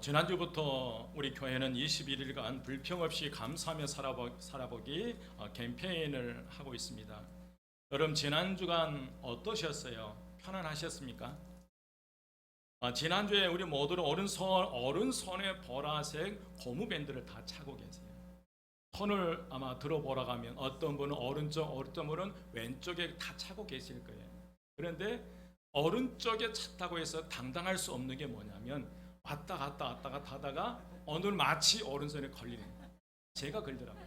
지난주부터 우리 교회는 21일간 불평 없이 감사하며 살아보기 캠페인을 하고 있습니다. 여러분 지난주간 어떠셨어요? 편안하셨습니까? 지난주에 우리 모두는 오른손에 보라색 고무밴드를 다 차고 계세요. 손을 아마 들어보라고 하면 어떤 분은 오른쪽, 어떤 분은 왼쪽에 다 차고 계실 거예요. 그런데 오른쪽에 찼다고 해서 당당할 수 없는 게 뭐냐면 왔다 갔다 하다가 오늘 마치 오른손에 걸리는 거예요. 제가 걸더라고요.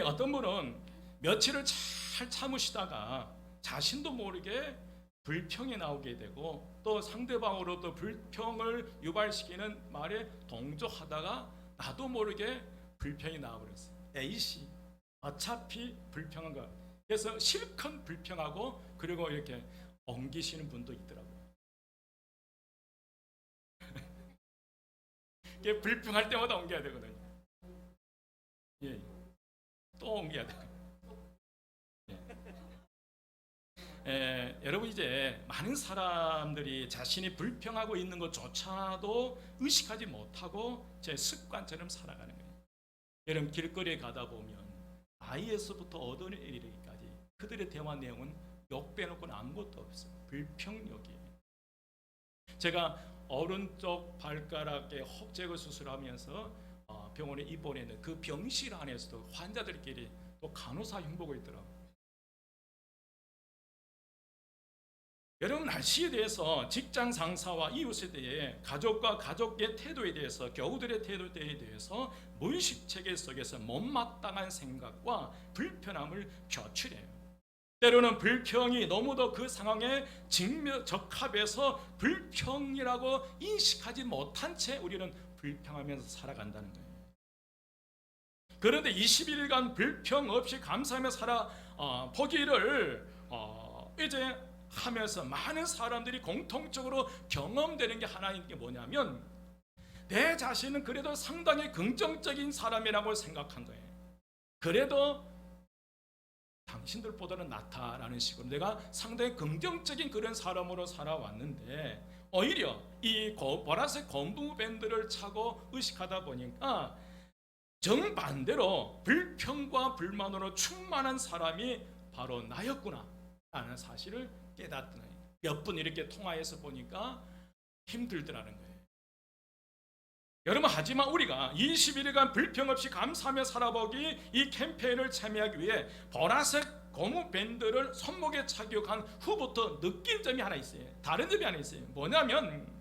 어떤 분은 며칠을 잘 참으시다가 자신도 모르게 불평이 나오게 되고 또 상대방으로도 불평을 유발시키는 말에 동조하다가 나도 모르게 불평이 나와버렸어요. A씨 어차피 불평한 거 그래서 실컷 불평하고 그리고 이렇게 옮기시는 분도 있더라고요. 불평할 때마다 옮겨야 되거든요. 예, 또 옮겨야 되거든요. 여러분 이제 많은 사람들이 자신이 불평하고 있는 것조차도 의식하지 못하고 제 습관처럼 살아가는 거예요. 여러분 길거리에 가다 보면 아이에서부터 어른이르기까지 그들의 대화 내용은 욕 빼놓고는 아무것도 없어요. 불평욕이에요. 제가 오른쪽 발가락에 혹제거 수술하면서 병원에 입원했는데 그 병실 안에서도 환자들끼리 또 간호사 흉보고 있더라고요. 여러분 날씨에 대해서 직장 상사와 이웃에 대해 가족과 가족의 태도에 대해서 교우들의 태도에 대해서 무의식 체계 속에서 못마땅한 생각과 불편함을 표출해요. 때로는 불평이 너무도 그 상황에 적합해서 불평이라고 인식하지 못한 채 우리는 불평하면서 살아간다는 거예요. 그런데 21일간 불평 없이 감사하며 살아보기를 이제 하면서 많은 사람들이 공통적으로 경험되는 게 하나인 게 뭐냐면 내 자신은 그래도 상당히 긍정적인 사람이라고 생각한 거예요. 그래도 당신들보다는 낫다라는 식으로 내가 상당히 긍정적인 그런 사람으로 살아왔는데 오히려 이 보라색 고무밴드를 차고 의식하다 보니까 정반대로 불평과 불만으로 충만한 사람이 바로 나였구나 라는 사실을 깨닫는 거예요. 몇 분 이렇게 통화해서 보니까 힘들더라는 거예요. 여러분 하지만 우리가 21일간 불평 없이 감사하며 살아보기 이 캠페인을 참여하기 위해 보라색 고무밴드를 손목에 착용한 후부터 느낀 점이 하나 있어요. 다른 점이 하나 있어요. 뭐냐면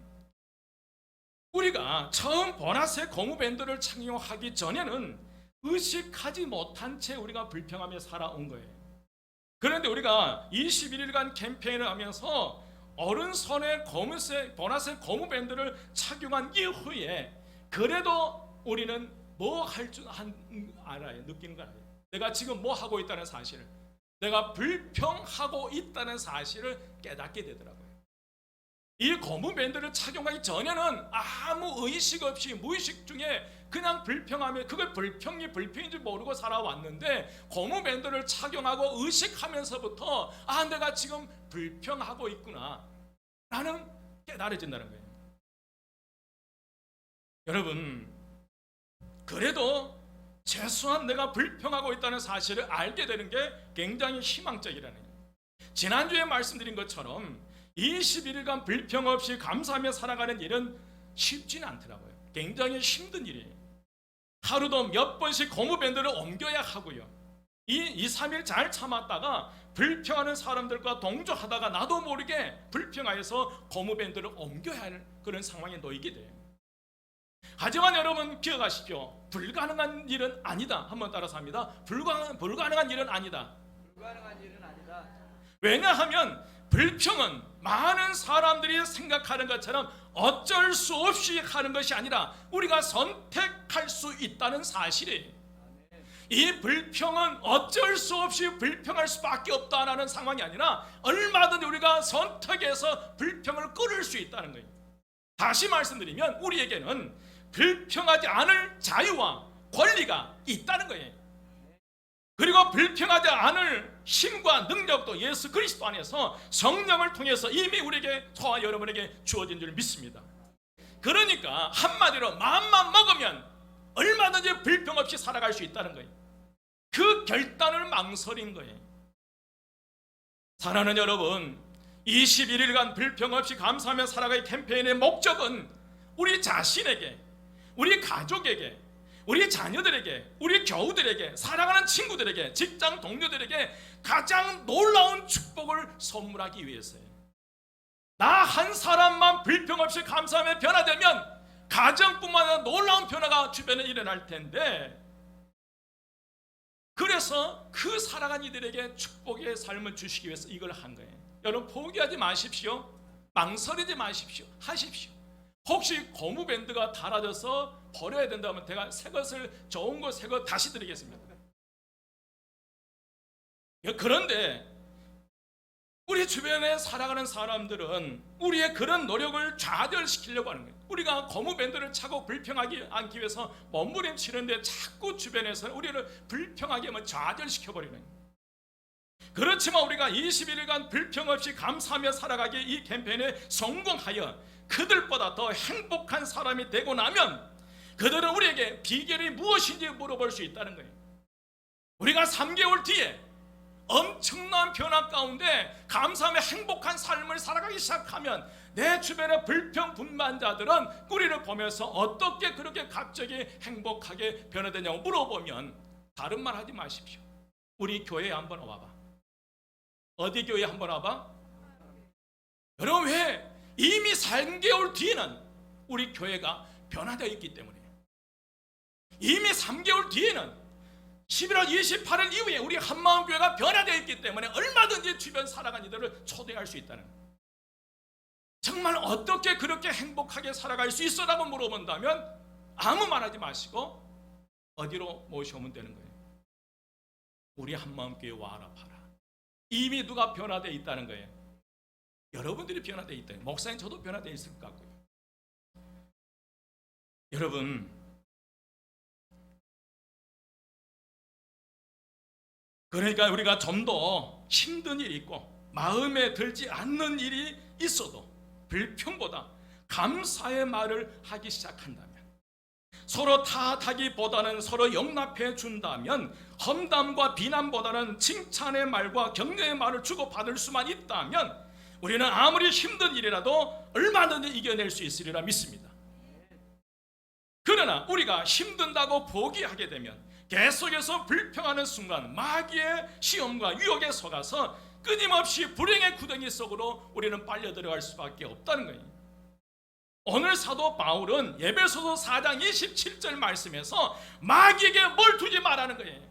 우리가 처음 보라색 고무밴드를 착용하기 전에는 의식하지 못한 채 우리가 불평하며 살아온 거예요. 그런데 우리가 21일간 캠페인을 하면서 오른손에 보라색 고무밴드를 착용한 이후에 그래도 우리는 뭐 할 줄 알아요. 느끼는 거 알아요. 내가 지금 뭐 하고 있다는 사실을, 내가 불평하고 있다는 사실을 깨닫게 되더라고요. 이 고무밴드를 착용하기 전에는 아무 의식 없이 무의식 중에 그냥 불평하며 그걸 불평인 줄 모르고 살아왔는데 고무밴드를 착용하고 의식하면서부터 내가 지금 불평하고 있구나 라는 깨달아진다는 거예요. 여러분 그래도 최소한 내가 불평하고 있다는 사실을 알게 되는 게 굉장히 희망적이라는 거예요. 지난주에 말씀드린 것처럼 21일간 불평 없이 감사하며 살아가는 일은 쉽지는 않더라고요. 굉장히 힘든 일이에요. 하루도 몇 번씩 고무밴드를 옮겨야 하고요. 2, 3일 잘 참았다가 불평하는 사람들과 동조하다가 나도 모르게 불평하여서 고무밴드를 옮겨야 할 그런 상황에 놓이게 돼요. 하지만 여러분 기억하십시오. 불가능한 일은 아니다. 한번 따라서 합니다. 불가능한 일은 아니다. 불가능한 일은 아니다. 왜냐하면 불평은 많은 사람들이 생각하는 것처럼 어쩔 수 없이 하는 것이 아니라 우리가 선택할 수 있다는 사실이에요. 이 불평은 어쩔 수 없이 불평할 수밖에 없다라는 상황이 아니라 얼마든지 우리가 선택해서 불평을 끊을 수 있다는 거예요. 다시 말씀드리면 우리에게는 불평하지 않을 자유와 권리가 있다는 거예요. 그리고 불평하지 않을 힘과 능력도 예수 그리스도 안에서 성령을 통해서 이미 우리에게 저와 여러분에게 주어진 줄 믿습니다. 그러니까 한마디로 마음만 먹으면 얼마든지 불평 없이 살아갈 수 있다는 거예요. 그 결단을 망설인 거예요. 사랑하는 여러분, 21일간 불평 없이 감사하며 살아갈 캠페인의 목적은 우리 자신에게, 우리 가족에게, 우리 자녀들에게, 우리 교우들에게, 사랑하는 친구들에게, 직장 동료들에게 가장 놀라운 축복을 선물하기 위해서예요. 나 한 사람만 불평 없이 감사하며 변화되면 가정뿐만 아니라 놀라운 변화가 주변에 일어날 텐데, 그래서 그 살아간 이들에게 축복의 삶을 주시기 위해서 이걸 한 거예요. 여러분, 포기하지 마십시오. 망설이지 마십시오. 하십시오. 혹시 고무밴드가 닳아져서 버려야 된다면 제가 새 것을, 좋은 거 새 것 다시 드리겠습니다. 그런데 우리 주변에 살아가는 사람들은 우리의 그런 노력을 좌절시키려고 하는 거예요. 우리가 고무밴드를 차고 불평하지 않기 위해서 몸부림치는데 자꾸 주변에서 우리를 불평하게 하면 좌절시켜버리는 거예요. 그렇지만 우리가 21일간 불평 없이 감사하며 살아가기 이 캠페인에 성공하여 그들보다 더 행복한 사람이 되고 나면 그들은 우리에게 비결이 무엇인지 물어볼 수 있다는 거예요. 우리가 3개월 뒤에 엄청난 변화 가운데 감사하며 행복한 삶을 살아가기 시작하면 내 주변의 불평분만자들은 우리를 보면서 어떻게 그렇게 갑자기 행복하게 변화되냐고 물어보면 다른 말 하지 마십시오. 우리 교회에 한번 와봐. 어디 교회에 한번 와봐? 여러분, 왜? 이미 3개월 뒤에는 우리 교회가 변화되어 있기 때문에, 이미 3개월 뒤에는 11월 28일 이후에 우리 한마음교회가 변화되어 있기 때문에 얼마든지 주변 살아간 이들을 초대할 수 있다는 거예요. 정말 어떻게 그렇게 행복하게 살아갈 수 있어? 라고 물어본다면 아무 말하지 마시고 어디로 모셔오면 되는 거예요? 우리 한마음교회 와라 봐라. 이미 누가 변화되어 있다는 거예요? 여러분들이 변화되어 있다. 목사님, 저도 변화되어 있을 것 같고요. 여러분, 그러니까 우리가 좀 더 힘든 일이 있고 마음에 들지 않는 일이 있어도 불평보다 감사의 말을 하기 시작한다면, 서로 탓하기보다는 서로 용납해 준다면, 험담과 비난보다는 칭찬의 말과 격려의 말을 주고받을 수만 있다면 우리는 아무리 힘든 일이라도 얼마든지 이겨낼 수 있으리라 믿습니다. 그러나 우리가 힘든다고 포기하게 되면 계속해서 불평하는 순간 마귀의 시험과 유혹에 속아서 끊임없이 불행의 구덩이 속으로 우리는 빨려 들어갈 수밖에 없다는 거예요. 오늘 사도 바울은 에베소서 4장 27절 말씀에서 마귀에게 뭘 주지 말라는 거예요.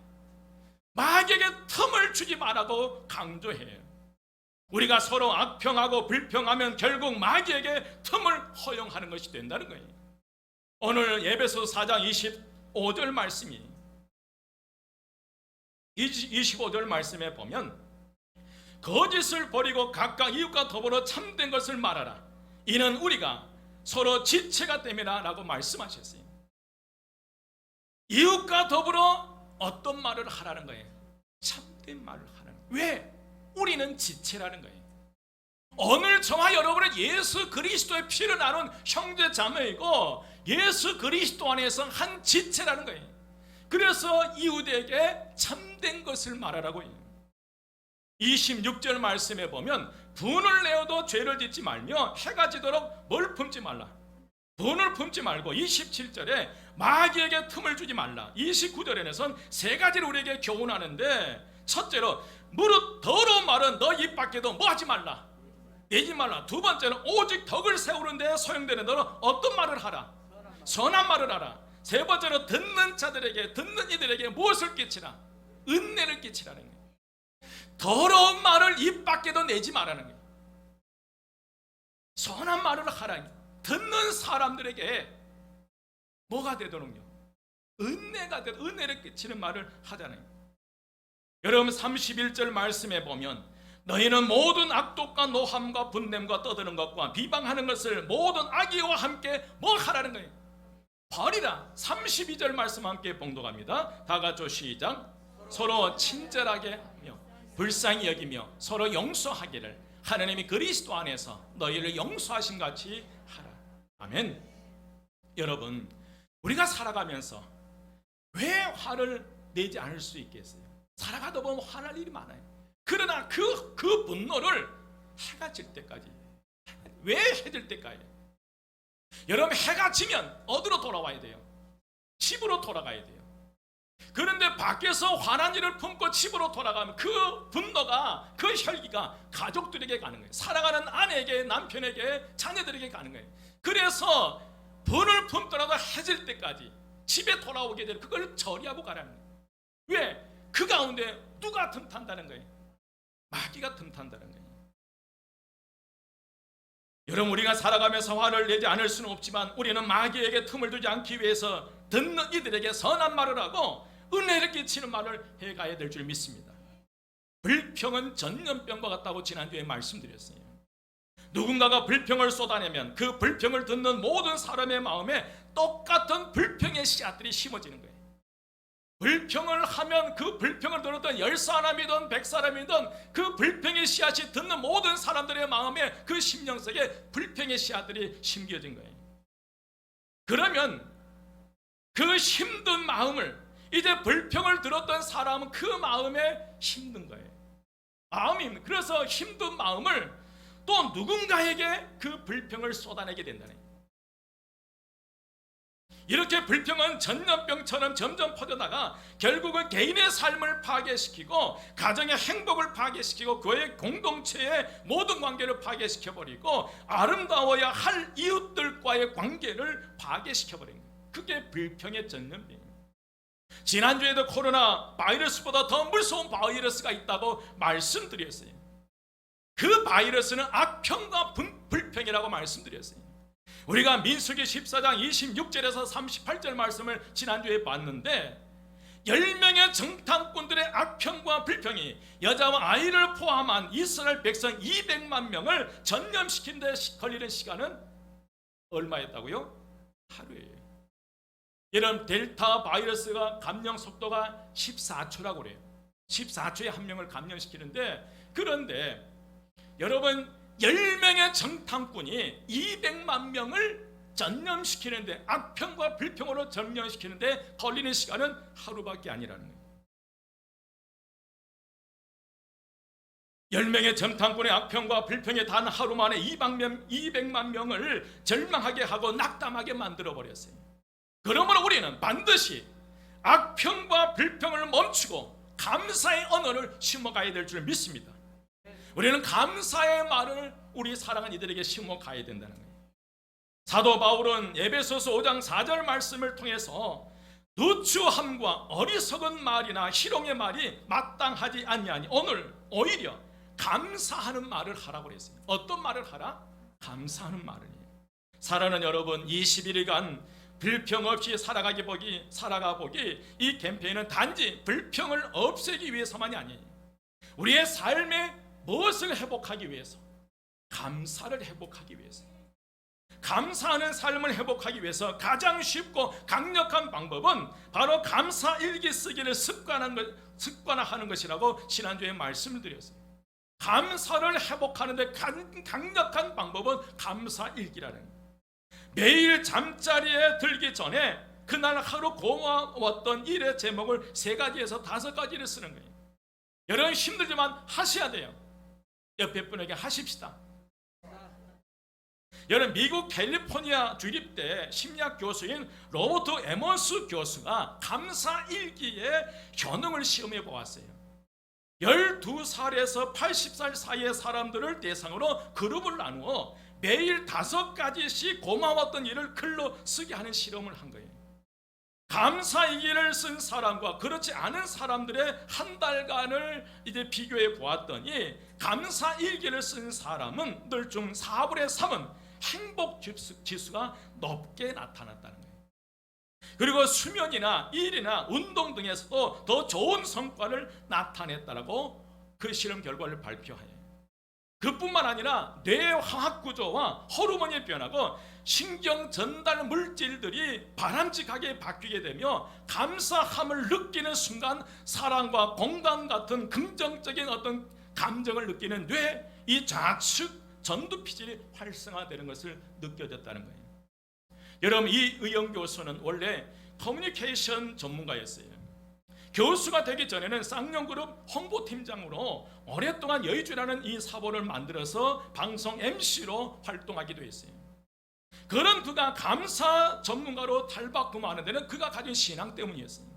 마귀에게 틈을 주지 말라고 강조해요. 우리가 서로 악평하고 불평하면 결국 마귀에게 틈을 허용하는 것이 된다는 거예요. 오늘 에베소서 4장 25절 말씀이 25절 말씀에 보면 거짓을 버리고 각각 이웃과 더불어 참된 것을 말하라. 이는 우리가 서로 지체가 됨이라 라고 말씀하셨어요. 이웃과 더불어 어떤 말을 하라는 거예요? 참된 말을 하라는 거예요. 왜? 우리는 지체라는 거예요. 오늘 저와 여러분은 예수 그리스도의 피를 나눈 형제 자매이고 예수 그리스도 안에서 한 지체라는 거예요. 그래서 이웃에게 참된 것을 말하라고 해요. 26절 말씀에 보면 분을 내어도 죄를 짓지 말며 해가 지도록 뭘 품지 말라. 분을 품지 말고 27절에 마귀에게 틈을 주지 말라. 29절에는 세 가지를 우리에게 교훈하는데, 첫째로 무릇 더러운 말은 너 입 밖에도 뭐 하지 말라. 내지 말라. 두 번째는 오직 덕을 세우는 데 소용되는 너는 어떤 말을 하라. 선한 말을 하라. 세 번째로 듣는 자들에게, 듣는 이들에게 무엇을 끼치라? 은혜를 끼치라는 거예요. 더러운 말을 입 밖에도 내지 말라는 거예요. 선한 말을 하라는 거예요. 듣는 사람들에게 뭐가 되도록요? 은혜가 되도록 은혜를 끼치는 말을 하자는 거예요. 여러분 31절 말씀에 보면 너희는 모든 악독과 노함과 분냄과 떠드는 것과 비방하는 것을 모든 악의와 함께 뭐 하라는 거예요? 버리라. 32절 말씀 함께 봉독합니다. 다 같이 시작. 서로 친절하게 하며 불쌍히 여기며 서로 용서하기를 하나님이 그리스도 안에서 너희를 용서하신 같이 하라. 아멘. 여러분, 우리가 살아가면서 왜 화를 내지 않을 수 있겠어요? 살아가다 보면 화날 일이 많아요. 그러나 그 분노를 해가 질 때까지, 왜 해질 때까지? 여러분, 해가 지면 어디로 돌아와야 돼요? 집으로 돌아가야 돼요. 그런데 밖에서 화난 일을 품고 집으로 돌아가면 그 분노가, 그 혈기가 가족들에게 가는 거예요. 사랑하는 아내에게, 남편에게, 자녀들에게 가는 거예요. 그래서 분을 품더라도 해질 때까지 집에 돌아오게 되는, 그걸 처리하고 가라는 거예요. 왜? 그 가운데 누가 틈탄다는 거예요? 마귀가 틈탄다는 거예요. 여러분, 우리가 살아가면서 화를 내지 않을 수는 없지만 우리는 마귀에게 틈을 두지 않기 위해서 듣는 이들에게 선한 말을 하고 은혜를 끼치는 말을 해가야 될 줄 믿습니다. 불평은 전염병과 같다고 지난주에 말씀드렸어요. 누군가가 불평을 쏟아내면 그 불평을 듣는 모든 사람의 마음에 똑같은 불평의 씨앗들이 심어지는 거예요. 불평을 하면 그 불평을 들었던 10사람이든 100사람이든 그 불평의 씨앗이 듣는 모든 사람들의 마음에, 그 심령 속에 불평의 씨앗들이 심겨진 거예요. 그러면 그 힘든 마음을, 이제 불평을 들었던 사람은 그 마음에 힘든 거예요. 마음이, 그래서 힘든 마음을 또 누군가에게 그 불평을 쏟아내게 된다는 거예요. 이렇게 불평은 전염병처럼 점점 퍼져나가 결국은 개인의 삶을 파괴시키고 가정의 행복을 파괴시키고 교회 공동체의 모든 관계를 파괴시켜버리고 아름다워야 할 이웃들과의 관계를 파괴시켜버린 거예요. 그게 불평의 전염병입니다. 지난주에도 코로나 바이러스보다 더 무서운 바이러스가 있다고 말씀드렸어요. 그 바이러스는 악평과 불평이라고 말씀드렸어요. 우리가 민수기 14장 26절에서 38절 말씀을 지난주에 봤는데 10명의 정탐꾼들의 악평과 불평이 여자와 아이를 포함한 이스라엘 백성 200만 명을 전염시킨 데 걸리는 시간은 얼마였다고요? 하루예요. 여러분, 델타 바이러스가 감염 속도가 14초라고 그래요. 14초에 한 명을 감염시키는데, 그런데 여러분, 10명의 정탐꾼이 200만 명을 전염시키는데, 악평과 불평으로 전염시키는데 걸리는 시간은 하루밖에 아니라는 거예요. 10명의 정탐꾼의 악평과 불평이 단 하루 만에 200만 명을 절망하게 하고 낙담하게 만들어버렸어요. 그러므로 우리는 반드시 악평과 불평을 멈추고 감사의 언어를 심어가야 될 줄 믿습니다. 우리는 감사의 말을 우리 사랑하는 이들에게 심어가야 된다는 거예요. 사도 바울은 에베소서 5장 4절 말씀을 통해서 누추함과 어리석은 말이나 희롱의 말이 마땅하지 아니하니 오늘 오히려 감사하는 말을 하라고 그랬어요. 어떤 말을 하라? 감사하는 말을 해요. 사랑하는 여러분, 21일간 불평 없이 살아가 보기, 이 캠페인은 단지 불평을 없애기 위해서만이 아니에요. 우리의 삶에 무엇을 회복하기 위해서? 감사를 회복하기 위해서. 감사하는 삶을 회복하기 위해서 가장 쉽고 강력한 방법은 바로 감사 일기 쓰기를 습관화하는 것이라고 지난주에 말씀을 드렸어요. 감사를 회복하는 데 강력한 방법은 감사 일기라는 거예요. 매일 잠자리에 들기 전에 그날 하루 고마웠던 일의 제목을 3가지에서 5가지를 쓰는 거예요. 여러분, 힘들지만 하셔야 돼요. 옆에 분에게 하십시다. 여러분, 미국 캘리포니아 주립대 심리학 교수인 로버트 에먼스 교수가 감사 일기의 효능을 시험해 보았어요. 12살에서 80살 사이의 사람들을 대상으로 그룹을 나누어 매일 5가지씩 고마웠던 일을 글로 쓰게 하는 실험을 한 거예요. 감사일기를 쓴 사람과 그렇지 않은 사람들의 한 달간을 이제 비교해 보았더니 감사일기를 쓴 사람은 늘 중 4분의 3은 행복 지수가 높게 나타났다는 거예요. 그리고 수면이나 일이나 운동 등에서도 더 좋은 성과를 나타냈다라고 그 실험 결과를 발표해요. 그뿐만 아니라 뇌의 화학 구조와 호르몬이 변하고 신경 전달 물질들이 바람직하게 바뀌게 되며 감사함을 느끼는 순간 사랑과 공감 같은 긍정적인 어떤 감정을 느끼는 뇌, 이 좌측 전두피질이 활성화되는 것을 느껴졌다는 거예요. 여러분, 이 의영 교수는 원래 커뮤니케이션 전문가였어요. 교수가 되기 전에는 쌍용그룹 홍보팀장으로 오랫동안 여의주라는 이 사보를 만들어서 방송 MC로 활동하기도 했어요. 그런 그가 감사 전문가로 탈바꿈하는 데는 그가 가진 신앙 때문이었어요.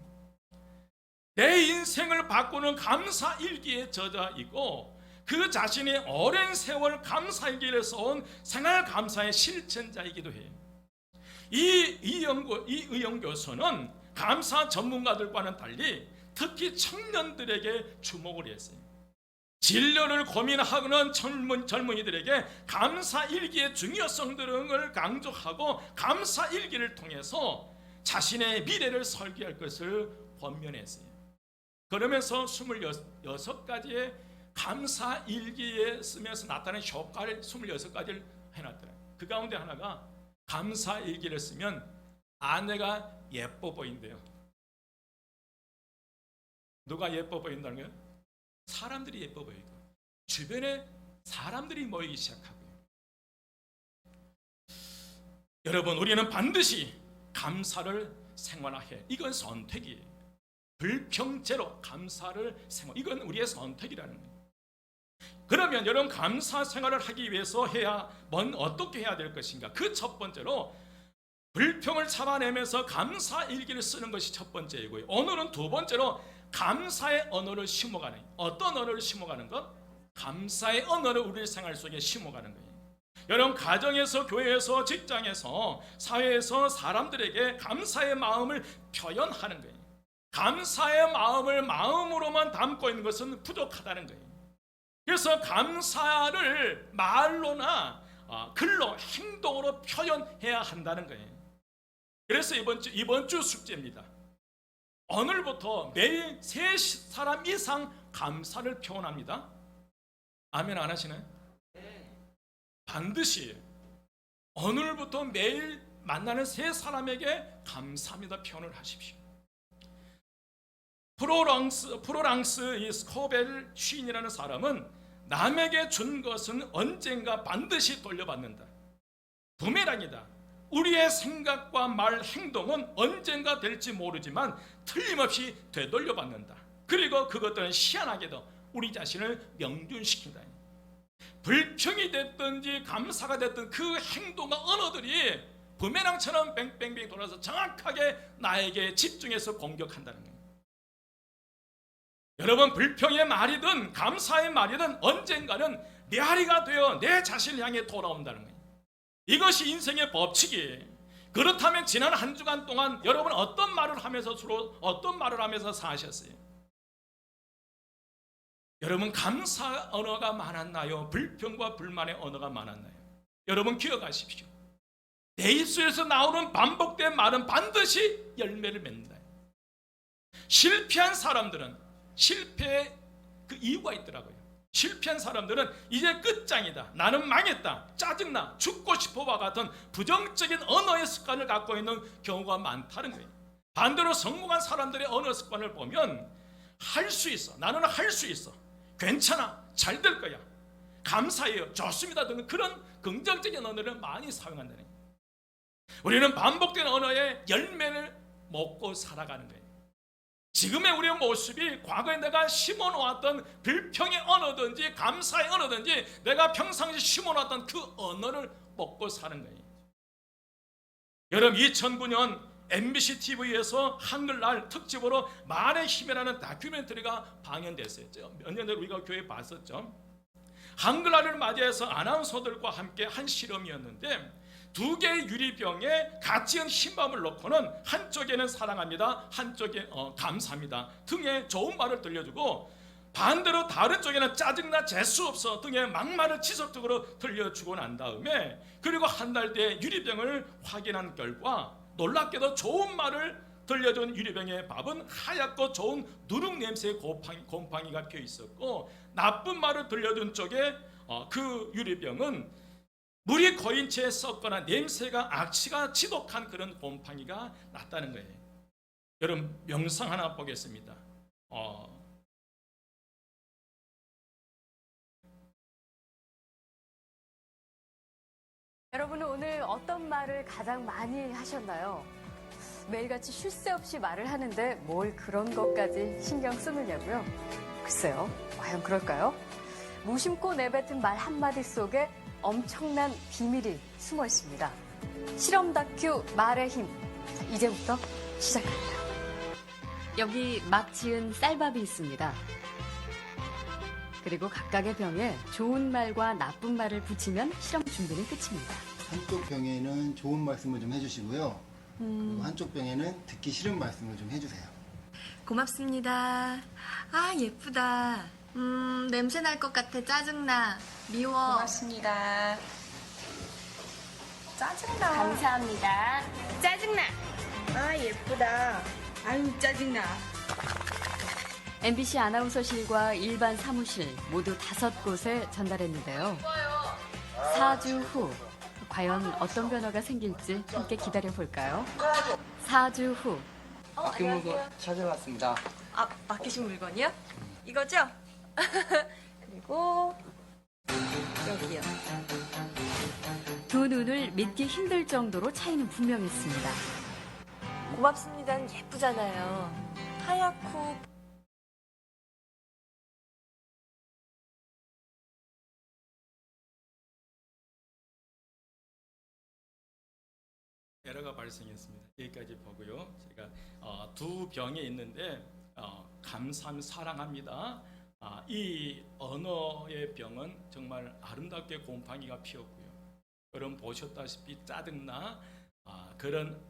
내 인생을 바꾸는 감사 일기에 젖어 있고 그 자신이 오랜 세월 감사 일기를 써온 생활 감사의 실천자이기도 해요. 이 의영 교수는 감사 전문가들과는 달리 특히 청년들에게 주목을 했어요. 진로를 고민하는 젊은이들에게 감사 일기의 중요성 등을 강조하고 감사 일기를 통해서 자신의 미래를 설계할 것을 권면했어요. 그러면서 26가지의 감사 일기에 쓰면서 나타낸 효과를 26가지를 해놨더래요. 그 가운데 하나가 감사 일기를 쓰면 아내가 예뻐 보인대요. 누가 예뻐 보인다는 거예요? 사람들이 예뻐 보이고 주변에 사람들이 모이기 시작하고요. 여러분, 우리는 반드시 감사를 생활화해. 이건 선택이에요. 불평제로 감사를 생활. 이건 우리의 선택이라는 거예요. 그러면 여러분, 감사 생활을 하기 위해서 어떻게 해야 될 것인가? 그 첫 번째로 불평을 잡아내면서 감사 일기를 쓰는 것이 첫 번째이고요. 오늘은 두 번째로 감사의 언어를 심어가는. 어떤 언어를 심어가는 것? 감사의 언어를 우리 생활 속에 심어가는 거예요. 여러분, 가정에서, 교회에서, 직장에서, 사회에서 사람들에게 감사의 마음을 표현하는 거예요. 감사의 마음을 마음으로만 담고 있는 것은 부족하다는 거예요. 그래서 감사를 말로나 글로, 행동으로 표현해야 한다는 거예요. 그래서 이번 주 숙제입니다. 오늘부터 매일 3사람 이상 감사를 표현합니다. 아멘 안 하시나요? 반드시 오늘부터 매일 만나는 3사람에게 감사합니다 표현을 하십시오. 프로랑스 이 스코벨 시인이라는 사람은 남에게 준 것은 언젠가 반드시 돌려받는다. 부메랑이다. 우리의 생각과 말, 행동은 언젠가 될지 모르지만 틀림없이 되돌려받는다. 그리고 그것들은 희한하게도 우리 자신을 명준시킨다. 불평이 됐든지 감사가 됐든 그 행동과 언어들이 부메랑처럼 뺑뺑뺑 돌아서 정확하게 나에게 집중해서 공격한다는 거예요. 여러분, 불평의 말이든 감사의 말이든 언젠가는 메아리가 되어 내 자신을 향해 돌아온다는 거예요. 이것이 인생의 법칙이에요. 그렇다면 지난 한 주간 동안 여러분 어떤 말을 하면서 사셨어요? 여러분, 감사 언어가 많았나요? 불평과 불만의 언어가 많았나요? 여러분 기억하십시오. 내 입술에서 나오는 반복된 말은 반드시 열매를 맺는다. 실패한 사람들은 실패의 그 이유가 있더라고요. 실패한 사람들은 이제 끝장이다, 나는 망했다, 짜증나, 죽고 싶어와 같은 부정적인 언어의 습관을 갖고 있는 경우가 많다는 거예요. 반대로 성공한 사람들의 언어 습관을 보면 할 수 있어, 나는 할 수 있어, 괜찮아, 잘 될 거야, 감사해요, 좋습니다 등 그런 긍정적인 언어를 많이 사용한다는 거예요. 우리는 반복된 언어의 열매를 먹고 살아가는 거예요. 지금의 우리의 모습이 과거에 내가 심어놓았던 불평의 언어든지 감사의 언어든지 내가 평상시 심어놨던 그 언어를 먹고 사는 거예요. 여러분, 2009년 MBC TV에서 한글날 특집으로 말의 힘이라는 다큐멘터리가 방영됐어요. 몇 년 전에 우리가 교회에 봤었죠. 한글날을 맞이해서 아나운서들과 함께 한 실험이었는데 2개의 유리병에 가치한 흰밥을 넣고는 한쪽에는 사랑합니다, 한쪽에 감사합니다 등의 좋은 말을 들려주고 반대로 다른 쪽에는 짜증나, 재수없어 등의 막말을 지속적으로 들려주고 난 다음에 그리고 한 달 뒤에 유리병을 확인한 결과 놀랍게도 좋은 말을 들려준 유리병의 밥은 하얗고 좋은 누룩 냄새의 곰팡이가 펴 있었고 나쁜 말을 들려준 쪽에 그 유리병은 물이 고인 채 썩거나 냄새가 악취가 지독한 그런 곰팡이가 났다는 거예요. 여러분, 명상 하나 보겠습니다. 여러분은 오늘 어떤 말을 가장 많이 하셨나요? 매일같이 쉴 새 없이 말을 하는데 뭘 그런 것까지 신경 쓰느냐고요? 글쎄요, 과연 그럴까요? 무심코 내뱉은 말 한마디 속에 엄청난 비밀이 숨어 있습니다. 실험 다큐 말의 힘, 자, 이제부터 시작합니다. 여기 막 지은 쌀밥이 있습니다. 그리고 각각의 병에 좋은 말과 나쁜 말을 붙이면 실험 준비는 끝입니다. 한쪽 병에는 좋은 말씀을 좀 해주시고요. 그리고 한쪽 병에는 듣기 싫은 말씀을 좀 해주세요. 고맙습니다. 아, 예쁘다. 냄새 날 것 같아. 짜증나. 미워. 고맙습니다. 짜증나. 감사합니다. 짜증나. 아, 예쁘다. 아유, 짜증나. MBC 아나운서실과 일반 사무실 모두 5곳에 전달했는데요. 4주 후 과연 어떤 변화가 생길지 함께 기다려 볼까요? 4주 후 맡긴 물건 찾아왔습니다. 아, 맡기신 물건이요? 이거죠? 그리고 여기요. 두 눈을 믿기 힘들 정도로 차이는 분명했습니다. 고맙습니다는 예쁘잖아요. 하얗고 에러가 발생했습니다. 여기까지 보고요. 제가 두 병이 있는데 감사함 사랑합니다. 이 언어의 병은 정말 아름답게 곰팡이가 피었고요. 그럼 보셨다시피 짜증나 그런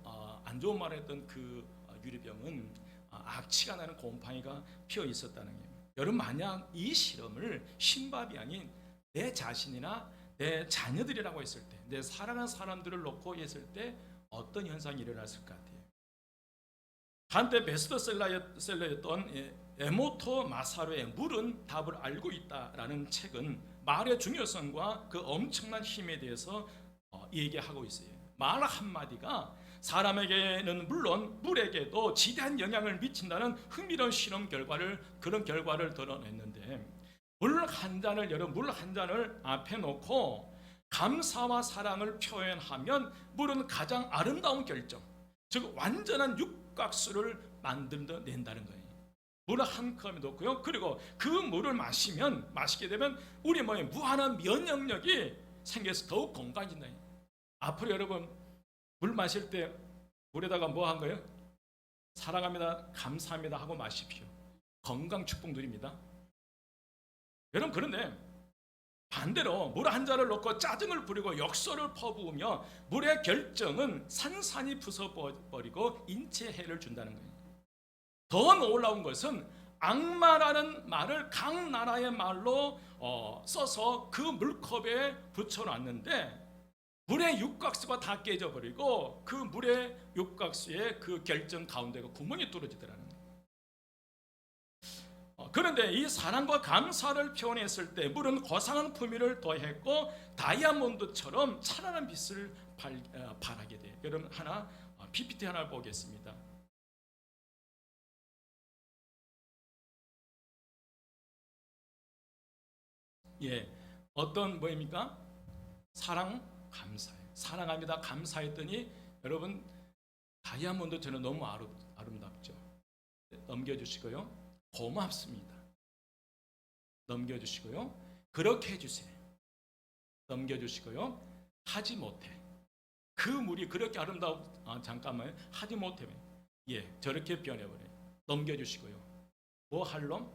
안 좋은 말을 했던 그 유리병은 악취가 나는 곰팡이가 피어 있었다는 거예요. 여러분 만약 이 실험을 신밥이 아닌 내 자신이나 내 자녀들이라고 했을 때, 내 사랑하는 사람들을 놓고 했을 때 어떤 현상이 일어났을 것 같아요. 한때 베스트셀러였던 에모토 마사루의 물은 답을 알고 있다라는 책은 말의 중요성과 그 엄청난 힘에 대해서 얘기하고 있어요. 말 한마디가 사람에게는 물론 물에게도 지대한 영향을 미친다는 흥미로운 실험 그런 결과를 드러냈는데 물 한 잔을 앞에 놓고 감사와 사랑을 표현하면 물은 가장 아름다운 결정, 즉 완전한 육각수를 만들어낸다는 거예요. 물을 한 컵에 넣고요. 그리고 그 물을 마시게 되면 우리 몸에 무한한 면역력이 생겨서 더욱 건강해진다. 앞으로 여러분 물 마실 때 물에다가 뭐 한 거예요? 사랑합니다, 감사합니다 하고 마십시오. 건강 축복 누립니다. 여러분 그런데 반대로 물 한 잔을 넣고 짜증을 부리고 역설을 퍼부으며 물의 결정은 산산이 부숴버리고 인체에 해를 준다는 거예요. 더 놀라운 것은 악마라는 말을 각 나라의 말로 써서 그 물컵에 붙여놨는데 물의 육각수가 다 깨져버리고 그 물의 육각수의 그 결정 가운데가 구멍이 뚫어지더라는 거예요. 그런데 이 사랑과 감사를 표현했을 때 물은 고상한 품위를 더했고 다이아몬드처럼 찬란한 빛을 발하게 돼요. 여러분 PPT 하나 보겠습니다. 어떤 뭐입니까? 사랑, 감사해요. 사랑합니다, 감사했더니 여러분 다이아몬드처럼 너무 아름답죠. 넘겨주시고요. 고맙습니다. 넘겨주시고요. 그렇게 해주세요. 넘겨주시고요. 하지 못해. 그 물이 그렇게 잠깐만요. 하지 못해. 저렇게 변해버려요. 넘겨주시고요. 뭐 할 놈?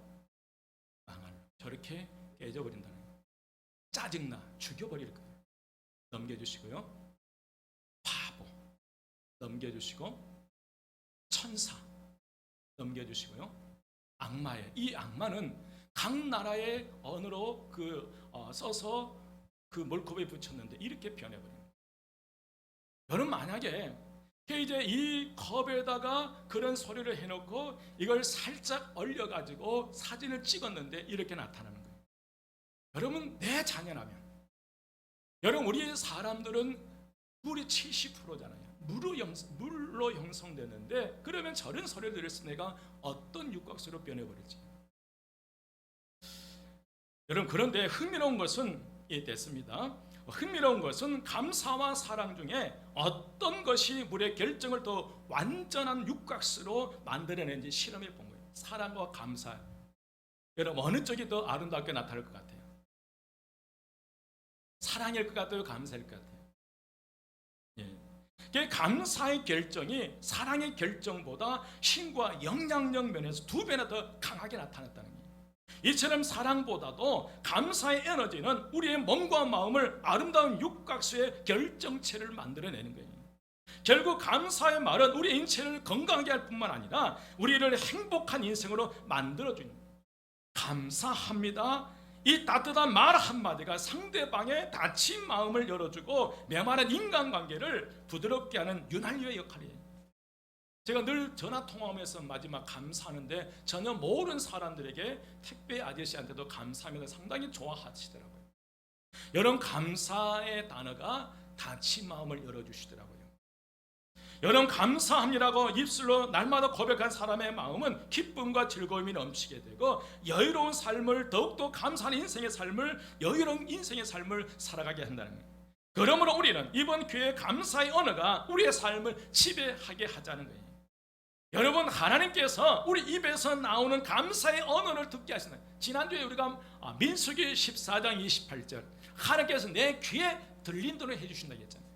망할 놈. 저렇게 깨져버린다는 거예요. 짜증나. 죽여버릴 거예요. 넘겨주시고요. 바보. 넘겨주시고. 천사. 넘겨주시고요. 악마예요. 이 악마는 각 나라의 언어로 써서 그 몰컵에 붙였는데 이렇게 변해버립니다. 여러분 만약에 이제 이 컵에다가 그런 소리를 해놓고 이걸 살짝 얼려가지고 사진을 찍었는데 이렇게 나타나는 거예요. 여러분 내 자녀라면, 여러분 우리 사람들은 물이 70%잖아요. 물로 형성되는데 그러면 저런 소리를 들었을 때 내가 어떤 육각수로 변해버릴지. 여러분 그런데 흥미로운 것은 됐습니다. 흥미로운 것은 감사와 사랑 중에 어떤 것이 우리의 결정을 더 완전한 육각스로 만들어내는지 실험해 본 거예요. 사랑과 감사. 여러분 어느 쪽이 더 아름답게 나타날 것 같아요? 사랑일 것 같아요? 감사일 것 같아요? 예. 감사의 결정이 사랑의 결정보다 힘과 영향력 면에서 2배나 더 강하게 나타났다는 거예요. 이처럼 사랑보다도 감사의 에너지는 우리의 몸과 마음을 아름다운 육각수의 결정체를 만들어내는 거예요. 결국 감사의 말은 우리 인체를 건강하게 할 뿐만 아니라 우리를 행복한 인생으로 만들어주는 거예요. 감사합니다. 이 따뜻한 말 한마디가 상대방의 다친 마음을 열어주고 메마른 인간관계를 부드럽게 하는 윤활유의 역할이에요. 제가 늘 전화통화하면서 마지막 감사하는데 전혀 모르는 사람들에게 택배 아저씨한테도 감사합니다 상당히 좋아하시더라고요. 여러분 감사의 단어가 다친 마음을 열어주시더라고요. 여러분 감사합니다고 입술로 날마다 고백한 사람의 마음은 기쁨과 즐거움이 넘치게 되고 여유로운 삶을 더욱더 감사한 인생의 삶을 여유로운 인생의 삶을 살아가게 한다는 거예요. 그러므로 우리는 이번 교회 감사의 언어가 우리의 삶을 지배하게 하자는 거예요. 여러분 하나님께서 우리 입에서 나오는 감사의 언어를 듣게 하신다. 지난주에 우리가 민수기 14장 28절 하나님께서 내 귀에 들린 대로 해주신다고 했잖아요.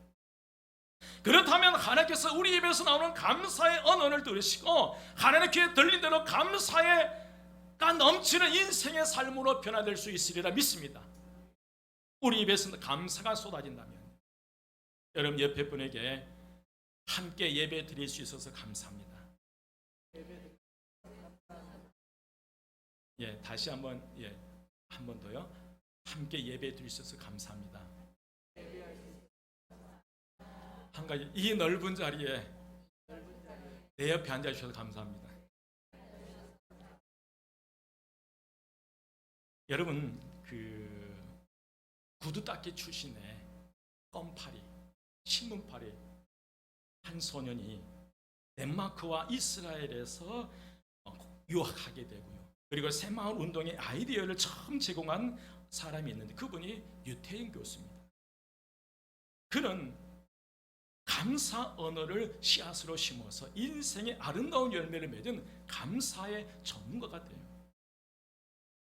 그렇다면 하나님께서 우리 입에서 나오는 감사의 언어를 들으시고 하나님 귀에 들린 대로 감사가 넘치는 인생의 삶으로 변화될 수 있으리라 믿습니다. 우리 입에서 감사가 쏟아진다면 여러분 옆에 분에게 함께 예배 드릴 수 있어서 감사합니다. 예, 다시 한번 한 번 더요. 함께 예배 드릴 수 있어서 감사합니다. 한 가지 이 넓은 자리에 내 옆에 앉아 주셔서 감사합니다. 여러분 그 구두 닦기 출신의 껌파리 신문파리 한 소년이 덴마크와 이스라엘에서 유학하게 되고요. 그리고 새마을 운동의 아이디어를 처음 제공한 사람이 있는데 그분이 유태인 교수입니다. 그는 감사 언어를 씨앗으로 심어서 인생의 아름다운 열매를 맺은 감사의 전문가가 돼요.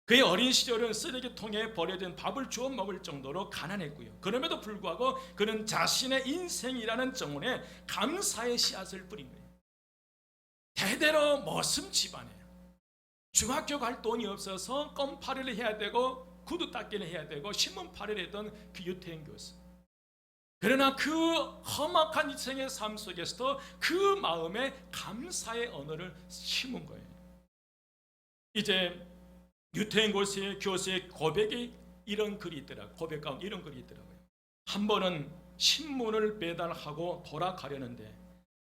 그의 어린 시절은 쓰레기통에 버려진 밥을 주워 먹을 정도로 가난했고요. 그럼에도 불구하고 그는 자신의 인생이라는 정원에 감사의 씨앗을 뿌린 거예요. 대대로 머슴 집안이에요. 중학교 갈 돈이 없어서 껌파리를 해야 되고 구두 닦기를 해야 되고 신문파리를 했던 그 유태인 교수. 그러나 그 험악한 인생의 삶 속에서도 그 마음에 감사의 언어를 심은 거예요. 이제 유태인 교수의 고백이 이런 글이 있더라고요. 고백 가운데 이런 글이 있더라고요. 한 번은 신문을 배달하고 돌아가려는데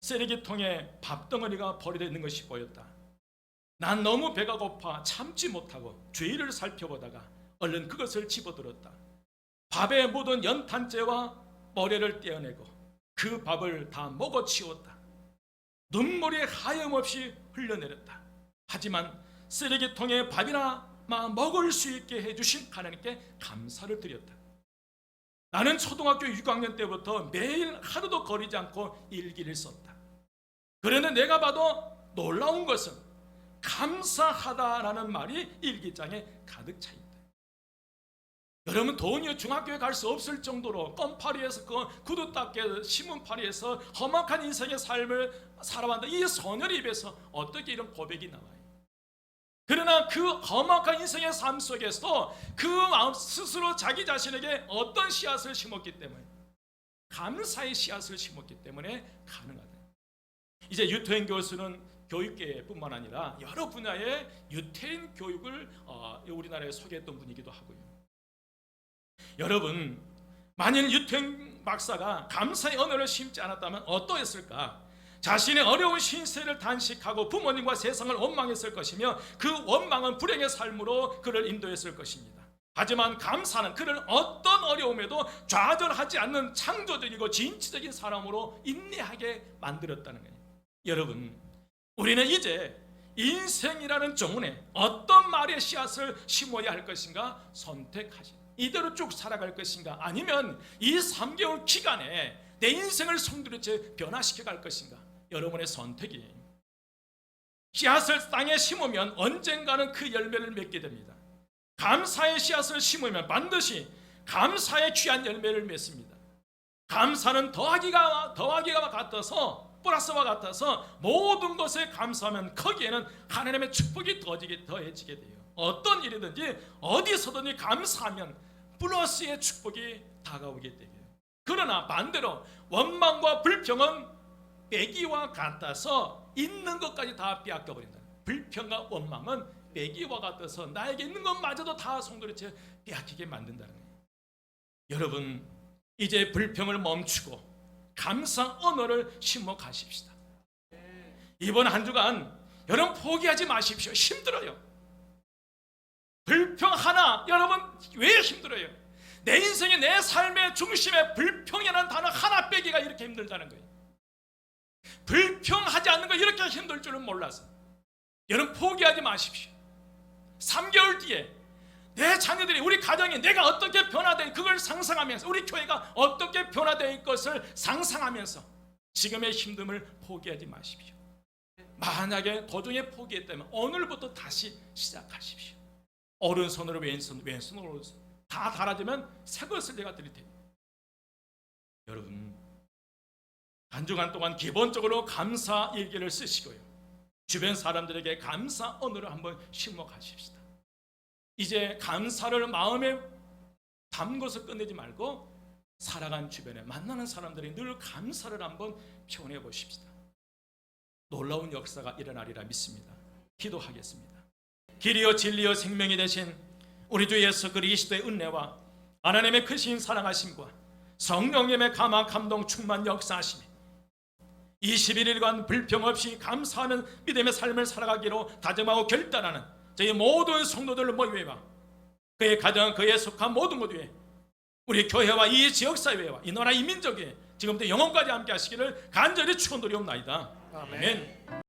쓰레기통에 밥덩어리가 버려져 있는 것이 보였다. 난 너무 배가 고파 참지 못하고 주위를 살펴보다가 얼른 그것을 집어들었다. 밥에 묻은 연탄재와 모래를 떼어내고 그 밥을 다 먹어치웠다. 눈물이 하염없이 흘러내렸다. 하지만 쓰레기통에 밥이나 먹을 수 있게 해주신 하나님께 감사를 드렸다. 나는 초등학교 6학년 때부터 매일 하루도 거리지 않고 일기를 썼다. 그런데 내가 봐도 놀라운 것은 감사하다라는 말이 일기장에 가득 차 있다. 여러분 돈이 중학교에 갈 수 없을 정도로 껌파리에서 구두 닦기 신문파리에서 험악한 인생의 삶을 살아왔던 이 소년의 입에서 어떻게 이런 고백이 나와요? 그러나 그 험악한 인생의 삶 속에서도 그 마음 스스로 자기 자신에게 어떤 씨앗을 심었기 때문에 감사의 씨앗을 심었기 때문에 가능하다. 이제 유태인 교수는 교육계뿐만 아니라 여러 분야의 유태인 교육을 우리나라에 소개했던 분이기도 하고요. 여러분 만일 유태인 박사가 감사의 언어를 심지 않았다면 어떠했을까? 자신의 어려운 신세를 단식하고 부모님과 세상을 원망했을 것이며 그 원망은 불행의 삶으로 그를 인도했을 것입니다. 하지만 감사는 그를 어떤 어려움에도 좌절하지 않는 창조적이고 진취적인 사람으로 인내하게 만들었다는 거예요. 여러분 우리는 이제 인생이라는 정원에 어떤 말의 씨앗을 심어야 할 것인가 선택하십니다. 이대로 쭉 살아갈 것인가, 아니면 이 3개월 기간에 내 인생을 성도로째 변화시켜 갈 것인가, 여러분의 선택이. 씨앗을 땅에 심으면 언젠가는 그 열매를 맺게 됩니다. 감사의 씨앗을 심으면 반드시 감사의 귀한 열매를 맺습니다. 감사는 더하기가 같아서, 플러스와 같아서 모든 것에 감사하면 거기에는 하나님의 축복이 더해지게 돼요. 어떤 일이든지 어디서든지 감사하면 플러스의 축복이 다가오게 돼요. 그러나 반대로 원망과 불평은 빼기와 같아서 있는 것까지 다 빼앗겨 버린다. 불평과 원망은 빼기와 같아서 나에게 있는 것마저도 다 성도로째 빼앗기게 만든다는 거예요. 여러분, 이제 불평을 멈추고 감사 언어를 심어 가십시다. 이번 한 주간 여러분 포기하지 마십시오. 힘들어요. 불평 하나, 여러분 왜 힘들어요? 내 인생의, 내 삶의 중심에 불평이라는 단어 하나 빼기가 이렇게 힘들다는 거예요. 불평하지 않는 거 이렇게 힘들 줄은 몰랐어요. 여러분 포기하지 마십시오. 3개월 뒤에 내 자녀들이, 우리 가정이 내가 어떻게 변화될, 그걸 상상하면서, 우리 교회가 어떻게 변화될 것을 상상하면서 지금의 힘듦을 포기하지 마십시오. 만약에 도중에 포기했다면 오늘부터 다시 시작하십시오. 오른손으로 왼손, 왼손으로 오른손 다 달아지면 새 것을 내가 드릴 테니. 여러분, 한 주간 동안 기본적으로 감사 일기를 쓰시고요, 주변 사람들에게 감사 언어를 한번 심어 가십시다. 이제 감사를 마음에 담궈서 끝내지 말고 살아간 주변에 만나는 사람들이 늘 감사를 한번 표현해 보십시다. 놀라운 역사가 일어나리라 믿습니다. 기도하겠습니다. 길이요 진리요 생명이 되신 우리 주 예수 그리스도의 은혜와 하나님의 크신 사랑하심과 성령님의 감화 감동 충만 역사하심이 21일간 불평 없이 감사하는 믿음의 삶을 살아가기로 다짐하고 결단하는 저희 모든 성도들 모임과 그의 가정, 그에 속한 모든 곳에 우리 교회와 이 지역사회와 이 나라 이 민족에 지금부터 영원까지 함께 하시기를 간절히 축원드리옵나이다. 아멘.